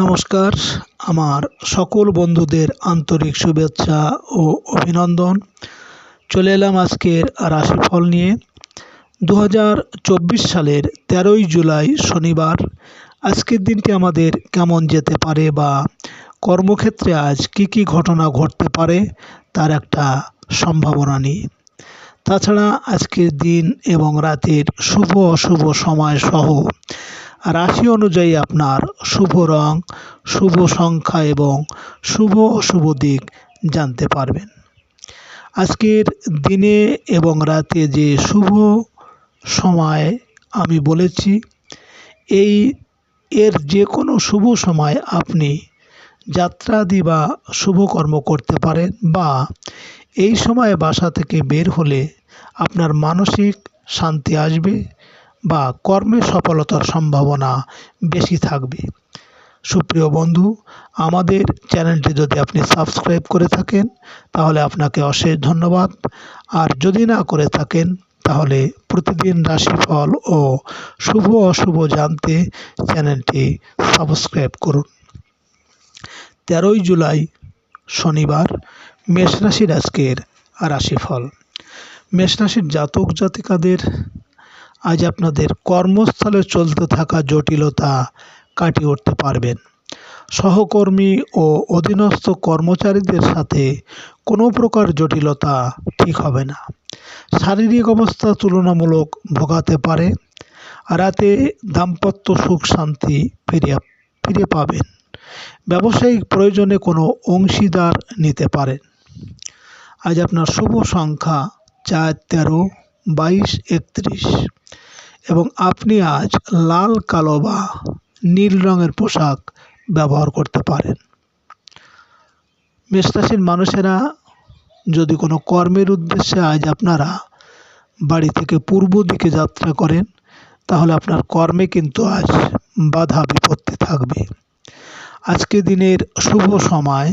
নমস্কার, আমার সকল বন্ধুদের আন্তরিক শুভেচ্ছা ও অভিনন্দন। চলে এলাম আজকের রাশিফল নিয়ে। 2024 সালের 13ই জুলাই শনিবার। আজকের দিনটি আমাদের কেমন যেতে পারে বা কর্মক্ষেত্রে আজ কি ঘটনা ঘটতে পারে তার একটা সম্ভাবনা নিয়ে। তাছাড়া আজকের দিন এবং রাতের শুভ অশুভ সময় সহ রাশি অনুযায়ী আপনার শুভ রং, শুভ সংখ্যা এবং শুভ অশুভ দিক জানতে পারবেন। আজকের দিনে এবং রাতে যে শুভ সময় আমি বলেছি, এর যে কোনো শুভ সময় আপনি যাত্রাদি বা শুভকর্ম করতে পারেন, বা এই সময়ে বাসা থেকে বের হলে আপনার মানসিক শান্তি আসবে বা কর্মে সফলতার সম্ভাবনা বেশি থাকবে। সুপ্রিয় বন্ধু, আমাদের চ্যানেলটি যদি আপনি সাবস্ক্রাইব করে থাকেন তাহলে আপনাকে অশেষ ধন্যবাদ। আর যদি না করে থাকেন তাহলে প্রতিদিন রাশিফল ও শুভ অশুভ জানতে চ্যানেলটি সাবস্ক্রাইব করুন। 13ই জুলাই শনিবার, মেষ রাশির আজকের রাশিফল। মেষ রাশির জাতক জাতিকাদের আজ আপনাদের কর্মস্থলে চলতে থাকা জটিলতা কাটিয়ে উঠতে পারবেন। সহকর্মী ও অধীনস্থ কর্মচারীদের সাথে কোনো প্রকার জটিলতা ঠিক হবে না। শারীরিক অবস্থা তুলনামূলক ভোগাতে পারে। রাতে দাম্পত্য সুখ শান্তি ফিরে পাবেন। ব্যবসায়িক প্রয়োজনে কোনো অংশীদার নিতে পারেন। আজ আপনার শুভ সংখ্যা 4, 13, 22, 31 এবং আপনি আজ লাল, কালো বা নীল রঙের পোশাক ব্যবহার করতে পারেন। মেষ রাশির মানুষেরা যদি কোনো কর্মের উদ্দেশ্যে আজ আপনারা বাড়ি থেকে পূর্ব দিকে যাত্রা করেন তাহলে আপনার কর্মে কিন্তু আজ বাধা বিপত্তি থাকবে। আজকে দিনের শুভ সময়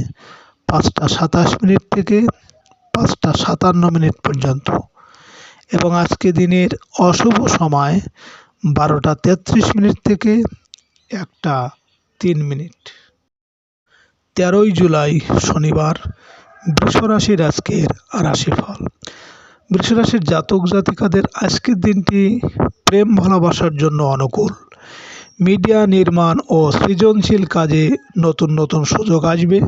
5টা 27 মিনিট থেকে 5টা 57 মিনিট পর্যন্ত এবং আজকে দিনের অশুভ সময় 12টা 33 মিনিট থেকে 1টা 3 মিনিট। 13ই জুলাই শনিবার, বৃষ রাশির আজকের রাশিফল। বৃষ রাশির জাতক জাতিকাদের আজকের দিনটি প্রেম ভালোবাসার জন্য অনুকূল। মিডিয়া নির্মাণ ও সৃজনশীল কাজে নতুন সুযোগ আসবে।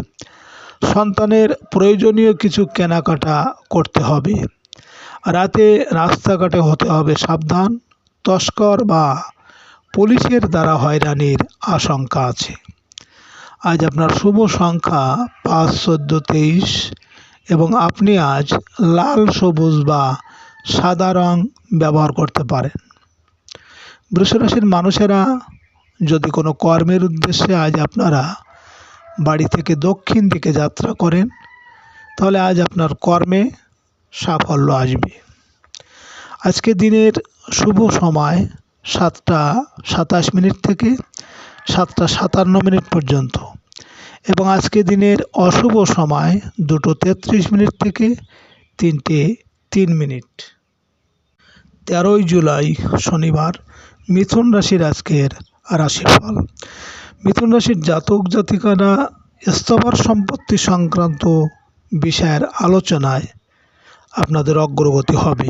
সন্তানের প্রয়োজনীয় কিছু কেনাকাটা করতে হবে। রাতে রাস্তাঘাটে হতে হবে সাবধান। তস্কর বা পুলিশের দ্বারা হয়রানির আশঙ্কা আছে। আজ আপনার শুভ সংখ্যা 5, 14, 23 এবং আপনি আজ লাল, সবুজ বা সাদা রং ব্যবহার করতে পারেন। বৃষ রাশির মানুষেরা যদি কোনো কর্মের উদ্দেশ্যে আজ আপনারা বাড়ি থেকে দক্ষিণ দিকে যাত্রা করেন তাহলে আজ আপনার কর্মে সাফল্য আসবে। আজকে দিনের শুভ সময় 7টা 27 মিনিট থেকে 7টা 57 মিনিট পর্যন্ত এবং আজকে দিনের অশুভ সময় 2টো 33 মিনিট থেকে 3টে 3 মিনিট। 13ই জুলাই শনিবার, মিথুন রাশির আজকের রাশিফল। মিথুন রাশির জাতক জাতিকারা স্থাবর সম্পত্তি সংক্রান্ত বিষয়ের আলোচনায় আপনাদের অগ্রগতি হবে।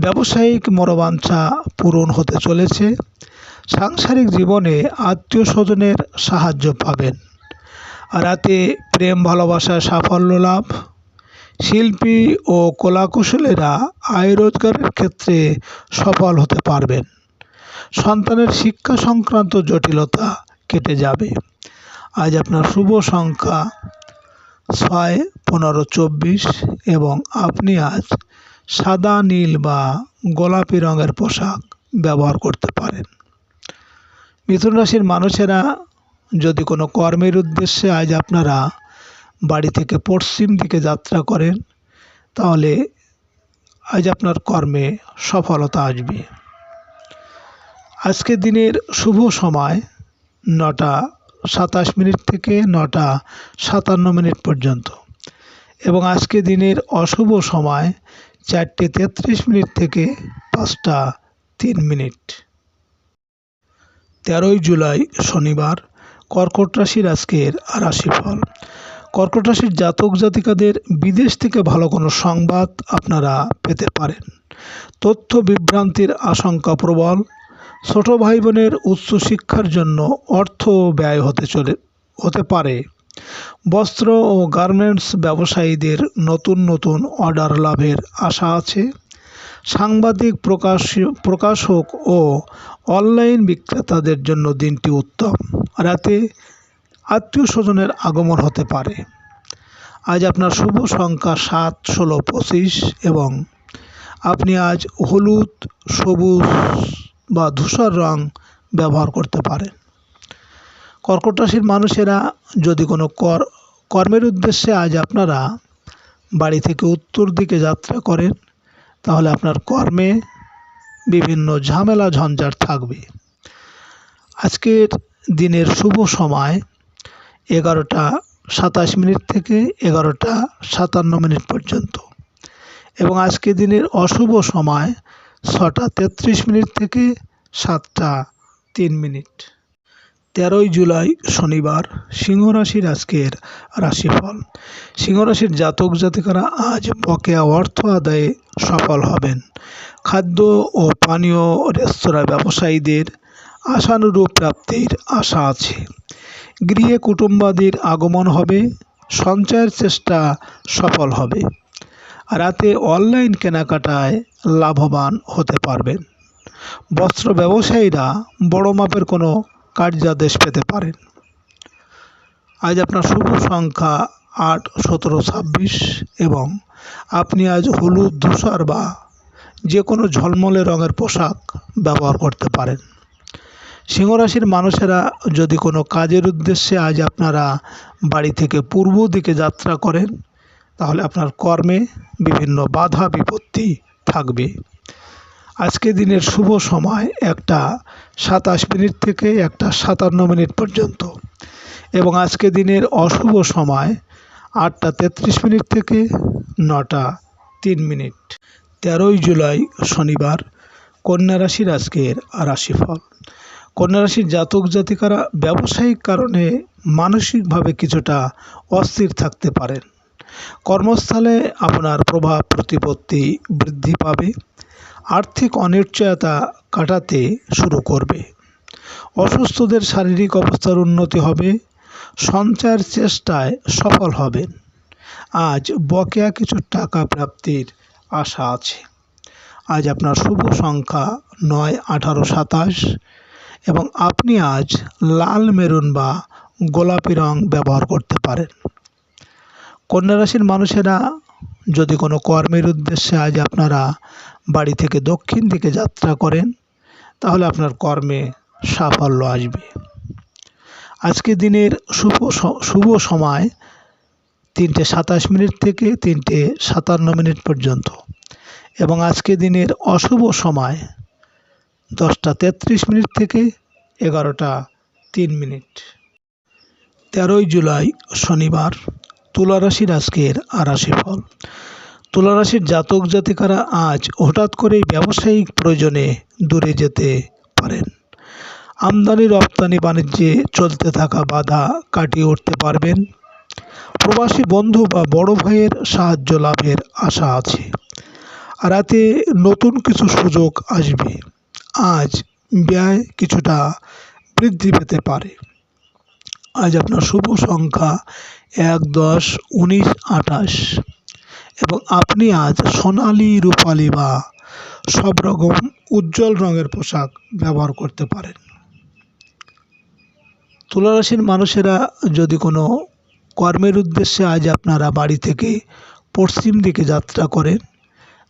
ব্যবসায়িক মনোবাঞ্ছা পূরণ হতে চলেছে। সাংসারিক জীবনে আত্মীয় স্বজনের সাহায্য পাবেন। রাতে প্রেম ভালোবাসায় সাফল্য লাভ। শিল্পী ও কলাকুশলীরা আয় রোজগারের ক্ষেত্রে সফল হতে পারবেন। সন্তানের শিক্ষা সংক্রান্ত জটিলতা কেটে যাবে। আজ আপনার শুভ সংখ্যা 6, 15, 24 এবং আপনি আজ সাদা, নীল বা গোলাপি রঙের পোশাক ব্যবহার করতে পারেন। মিথুন রাশির মানুষেরা যদি কোনো কর্মের উদ্দেশ্যে আজ আপনারা বাড়ি থেকে পশ্চিম দিকে যাত্রা করেন তাহলে আজ আপনার কর্মে সফলতা আসবে। আজকে দিনের শুভ সময় 9টা 27 মিনিট থেকে 9টা 57 মিনিট পর্যন্ত এবং আজকে দিনের অশুভ সময় 4টে 33 মিনিট থেকে 5টা 3 মিনিট। 13ই জুলাই শনিবার, কর্কট রাশির আজকের রাশিফল। কর্কট রাশির জাতক জাতিকাদের বিদেশ থেকে ভালো কোনো সংবাদ আপনারা পেতে পারেন। তথ্য বিভ্রান্তির আশঙ্কা প্রবল। ছোট ভাই বোনের উচ্চশিক্ষার জন্য অর্থ ব্যয় হতে পারে। বস্ত্র ও গার্মেন্টস ব্যবসায়ীদের নতুন নতুন অর্ডার লাভের আশা আছে। সাংবাদিক প্রকাশক ও অনলাইন বিক্রেতাদের জন্য দিনটি উত্তম। রাতে আত্মীয় স্বজনের আগমন হতে পারে। আজ আপনার শুভ সংখ্যা 7, 16, 25 এবং আপনি আজ হলুদ, সবুজ বা ধূসর রং ব্যবহার করতে পারেন। কর্কট রাশির মানুষেরা যদি কোনো কর্মের উদ্দেশ্যে আজ আপনারা বাড়ি থেকে উত্তর দিকে যাত্রা করেন, তাহলে আপনার কর্মে বিভিন্ন ঝামেলা ঝঞ্ঝাট থাকবে। আজকের দিনের শুভ সময় 11:27 থেকে 11:57 পর্যন্ত এবং আজকের দিনের অশুভ সময় 6:33 থেকে 7:03। 13ই জুলাই শনিবার। সিংহ রাশির আজকের রাশিফল। সিংহ রাশির জাতক জাতিকারা আজ বকেয়া অর্থ আদায়ে সফল হবেন। খাদ্য ও পানীয় রেস্তোরাঁ ব্যবসায়ীদের আশানুরূপ প্রাপ্তির আশা আছে। গৃহে কুটুম্বাদির আগমন হবে। সঞ্চয়ের চেষ্টা সফল হবে। রাতে অনলাইন কেনাকাটায় লাভবান হতে পারবেন। বস্ত্র ব্যবসায়ীরা বড় মাপের কোনো কার্যাদেশ পেতে পারেন। আজ আপনার শুভ সংখ্যা 8, 17, 26 এবং আপনি আজ হলুদ, ধূসর বা যে কোনো ঝলমলে রঙের পোশাক ব্যবহার করতে পারেন। সিংহ রাশির মানুষেরা যদি কোনো কাজের উদ্দেশ্যে আজ আপনারা বাড়ি থেকে পূর্ব দিকে যাত্রা করেন, তাহলে আপনার কর্মে বিভিন্ন বাধা বিপত্তি থাকবে। আজকে দিনের শুভ সময় 1:27 থেকে 1:57 পর্যন্ত এবং আজকে দিনের অশুভ সময় 8:33 থেকে 9:03। 13ই জুলাই শনিবার। কন্যা রাশির আজকের রাশিফল। কন্যা রাশির জাতক জাতিকারা ব্যবসায়িক কারণে মানসিকভাবে কিছুটা অস্থির থাকতে পারেন। কর্মস্থলে আপনার প্রভাব প্রতিপত্তি বৃদ্ধি পাবে। আর্থিক অনিশ্চয়তা কাটাতে শুরু করবে। অসুস্থদের শারীরিক অবস্থার উন্নতি হবে। সঞ্চয়ের চেষ্টায় সফল হবেন। আজ বকেয়া কিছু টাকা প্রাপ্তির আশা আছে। আজ আপনার শুভ সংখ্যা 9, 18, 27 এবং আপনি আজ লাল, মেরুন বা গোলাপি রং ব্যবহার করতে পারেন। কন্যা রাশির মানুষেরা যদি কোনো কর্মের উদ্দেশ্যে আজ আপনারা বাড়ি থেকে দক্ষিণ দিকে যাত্রা করেন, তাহলে আপনার কর্মে সাফল্য আসবে। আজকে দিনের শুভ সময় 3:27 থেকে 3:57 পর্যন্ত এবং আজকে দিনের অশুভ সময় 10:33 থেকে 11:03। 13ই জুলাই শনিবার। তুলা রাশির আজকের রাশিফল। তুলা রাশির জাতক জাতিকারা আজ হঠাৎ করেই ব্যবসায়িক প্রয়োজনে দূরে যেতে পারেন। আমদানি রপ্তানি বাণিজ্যে চলতে থাকা বাধা কাটিয়ে উঠতে পারবেন। প্রবাসী বন্ধু বা বড় ভাইয়ের সাহায্য লাভের আশা আছে। রাতে নতুন কিছু সুযোগ আসবে। আজ ব্যয় কিছুটা বৃদ্ধি পেতে পারে। আজ আপনার শুভ সংখ্যা 1, 10, 19, 28 এবং আপনি আজ সোনালি, রূপালি বা সব রকম উজ্জ্বল রঙের পোশাক ব্যবহার করতে পারেন। তুলা রাশির মানুষেরা যদি কোনো কর্মের উদ্দেশ্যে আজ আপনারা বাড়ি থেকে পশ্চিম দিকে যাত্রা করেন,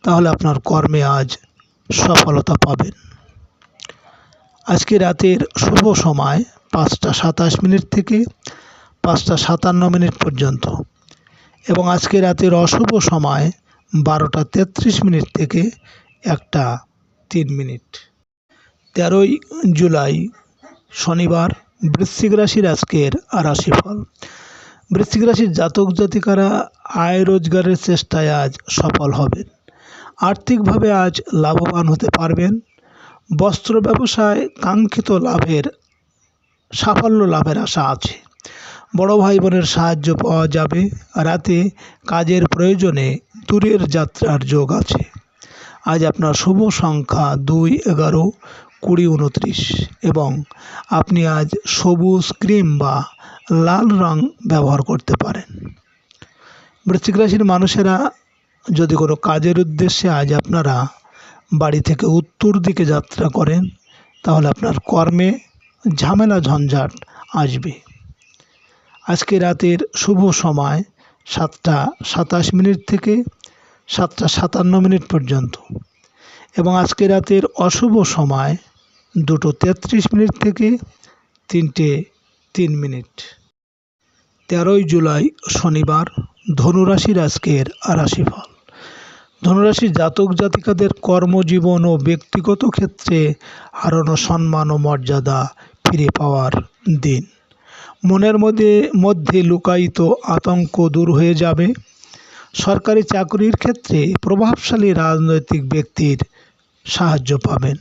তাহলে আপনার কর্মে আজ সফলতা পাবেন। আজকে রাতের শুভ সময় 5:27 থেকে 5:57 পর্যন্ত এবং আজকে রাতের অশুভ সময় 12:33 থেকে 1:03। 13ই জুলাই শনিবার। বৃশ্চিক রাশির আজকের রাশিফল। বৃশ্চিক রাশির জাতক জাতিকারা আয় রোজগারের চেষ্টায় আজ সফল হবেন। আর্থিকভাবে আজ লাভবান হতে পারবেন। বস্ত্র ব্যবসায় কাঙ্ক্ষিত লাভের সাফল্য লাভের আশা আছে। বড় ভাই বোনের সাহায্য পাওয়া যাবে। রাতে কাজের প্রয়োজনে দূরের যাত্রার যোগ আছে। আজ আপনার শুভ সংখ্যা 2, 11, 20, 29 এবং আপনি আজ সবুজ, ক্রিম বা লাল রং ব্যবহার করতে পারেন। বৃশ্চিক রাশির মানুষেরা যদি কোনো কাজের উদ্দেশ্যে আজ আপনারা বাড়ি থেকে উত্তর দিকে যাত্রা করেন, তাহলে আপনার কর্মে ঝামেলা ঝঞ্ঝাট আসবে। আজকে রাতের শুভ সময় 7টা 27 থেকে 7টা 57 পর্যন্ত এবং আজকে রাতের অশুভ সময় 2:33 থেকে 3:03। 13ই জুলাই শনিবার। ধনুরাশির আজকের রাশিফল। ধনুরাশির জাতক জাতিকাদের কর্মজীবন ও ব্যক্তিগত ক্ষেত্রে হারানো সম্মান ও মর্যাদা ফিরে পাওয়ার দিন। মনের মধ্যে লুকায়িত আতঙ্ক দূর হয়ে যাবে। সরকারি চাকরির ক্ষেত্রে প্রভাবশালী রাজনৈতিক ব্যক্তির সাহায্য পাবেন।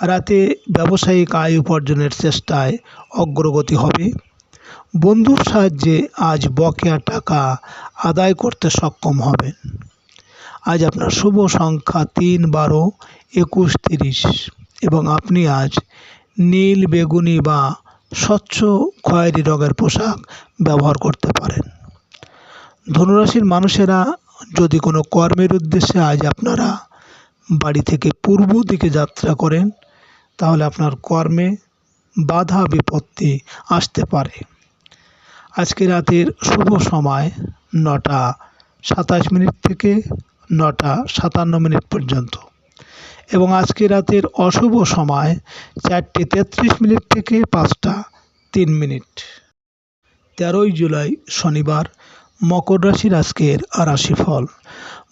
রাতে ব্যবসায়িক আয় উপার্জনের চেষ্টায় অগ্রগতি হবে। বন্ধুর সাহায্যে আজ বকেয়া টাকা আদায় করতে সক্ষম হবেন। আজ আপনার শুভ সংখ্যা 3, 12, 21, 30 এবং আপনি আজ নীল, বেগুনি বা স্বচ্ছ খয়েরি রঙের পোশাক ব্যবহার করতে পারেন। ধনুরাশির মানুষেরা যদি কোনো কর্মের উদ্দেশ্যে আজ আপনারা বাড়ি থেকে পূর্ব দিকে যাত্রা করেন, তাহলে আপনার কর্মে বাধা বিপত্তি আসতে পারে। আজকে রাতের শুভ সময় 9টা 27 থেকে 9টা 57 পর্যন্ত এবং আজকে রাতের অশুভ সময় 4:33 থেকে 5টা 3। 13ই জুলাই শনিবার। মকর রাশির আজকের রাশিফল।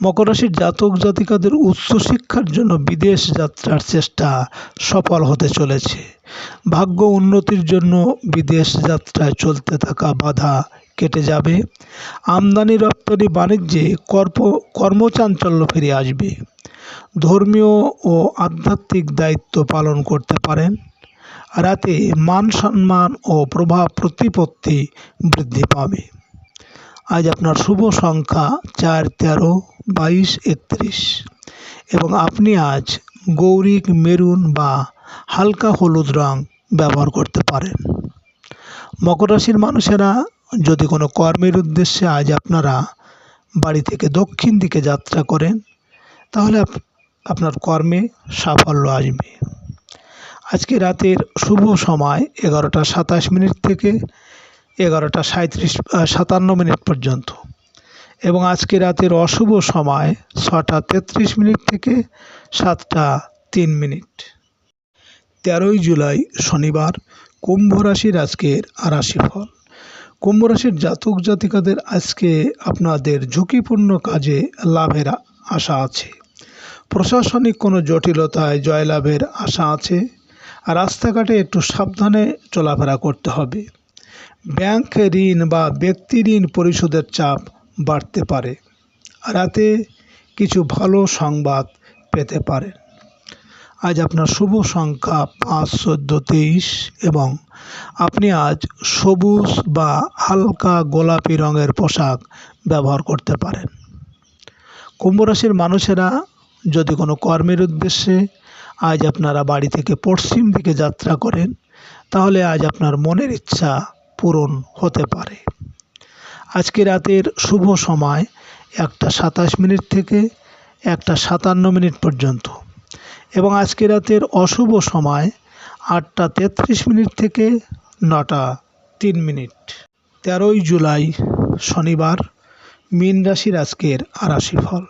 মকর রাশির জাতক জাতিকাদের উচ্চশিক্ষার জন্য বিদেশ যাত্রার চেষ্টা সফল হতে চলেছে। ভাগ্য উন্নতির জন্য বিদেশ যাত্রায় চলতে থাকা বাধা কেটে যাবে। আমদানি রপ্তানি বাণিজ্যে কর্মচাঞ্চল্য ফিরে আসবে। ধর্মীয় ও আধ্যাত্মিক দায়িত্ব পালন করতে পারেন। রাতে মান সম্মান ও প্রভাব প্রতিপত্তি বৃদ্ধি পাবে। আজ আপনার শুভ সংখ্যা 4, 13, 22, 31 এবং আপনি আজ গৌরিক, মেরুন বা হালকা হলুদ রং ব্যবহার করতে পারেন। মকর রাশির মানুষেরা যদি কোনো কর্মের উদ্দেশ্যে আজ আপনারা বাড়ি থেকে দক্ষিণ দিকে যাত্রা করেন, তাহলে আপনার কর্মে সাফল্য আসবে। আজকে রাতের শুভ সময় 11টা 27 থেকে 11টা 57 পর্যন্ত এবং আজকে রাতের অশুভ সময় 6টা 33 থেকে 7টা 3। 13ই জুলাই শনিবার। কুম্ভ রাশির আজকের রাশিফল। কুম্ভ রাশির জাতক জাতিকাদের আজকে আপনাদের ঝুঁকিপূর্ণ কাজে লাভের আশা আছে। প্রশাসনিক কোনো জটিলতায় জয়লাভের আশা আছে। রাস্তাঘাটে একটু সাবধানে চলাফেরা করতে হবে। ব্যাংক ঋণ বা ব্যক্তি ঋণ পরিশোধের চাপ বাড়তে পারে। রাতে কিছু ভালো সংবাদ পেতে পারেন। আজ আপনার শুভ সংখ্যা 5, 14, 23 এবং আপনি আজ সবুজ বা হালকা গোলাপি রঙের পোশাক ব্যবহার করতে পারেন। কুম্ভ রাশির মানুষেরা যদি কোনো কর্মের উদ্দেশ্যে আজ আপনারা বাড়ি থেকে পশ্চিম দিকে যাত্রা করেন, তাহলে আজ আপনার মনের ইচ্ছা পূরণ হতে পারে। আজকে রাতের শুভ সময় 1টা 27 থেকে 1টা 57 পর্যন্ত এবং আজকে রাতের অশুভ সময় 8টা 33 থেকে 9টা 3। 13ই জুলাই শনিবার। মীন রাশির আজকের রাশিফল।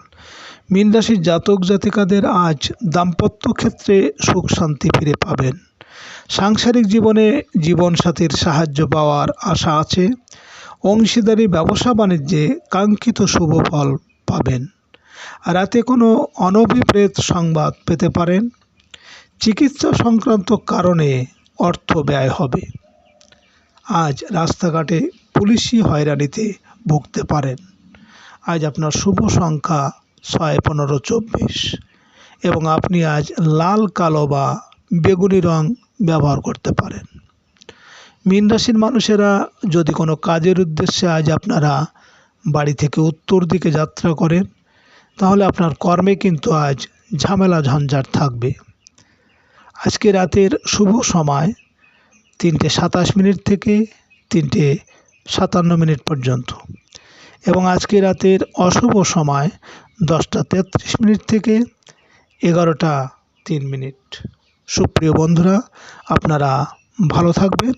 মীন রাশির জাতক জাতিকাদের আজ দাম্পত্য ক্ষেত্রে সুখ শান্তি ফিরে পাবেন। সাংসারিক জীবনে জীবনসাথীর সাহায্য পাওয়ার আশা আছে। অংশীদারি ব্যবসা বাণিজ্যে কাঙ্ক্ষিত শুভ ফল পাবেন। রাতে কোনো অনভিপ্রেত সংবাদ পেতে পারেন। চিকিৎসা সংক্রান্ত কারণে অর্থ ব্যয় হবে। আজ রাস্তাঘাটে পুলিশি হয়রানিতে ভুগতে পারেন। আজ আপনার শুভ সংখ্যা 6, 15, 24 এবং আপনি আজ লাল, কালো বা বেগুনি রং ব্যবহার করতে পারেন। মীন রাশির মানুষেরা যদি কোনো কাজের উদ্দেশ্যে আজ আপনারা বাড়ি থেকে উত্তর দিকে যাত্রা করেন, তাহলে আপনার কর্মে কিন্তু আজ ঝামেলা ঝঞ্ঝাট থাকবে। আজকে রাতের শুভ সময় 3:27 থেকে 3:57 পর্যন্ত এবং আজকে রাতের অশুভ সময় 10:33 থেকে 11:03। সুপ্রিয় বন্ধুরা, আপনারা ভালো থাকবেন,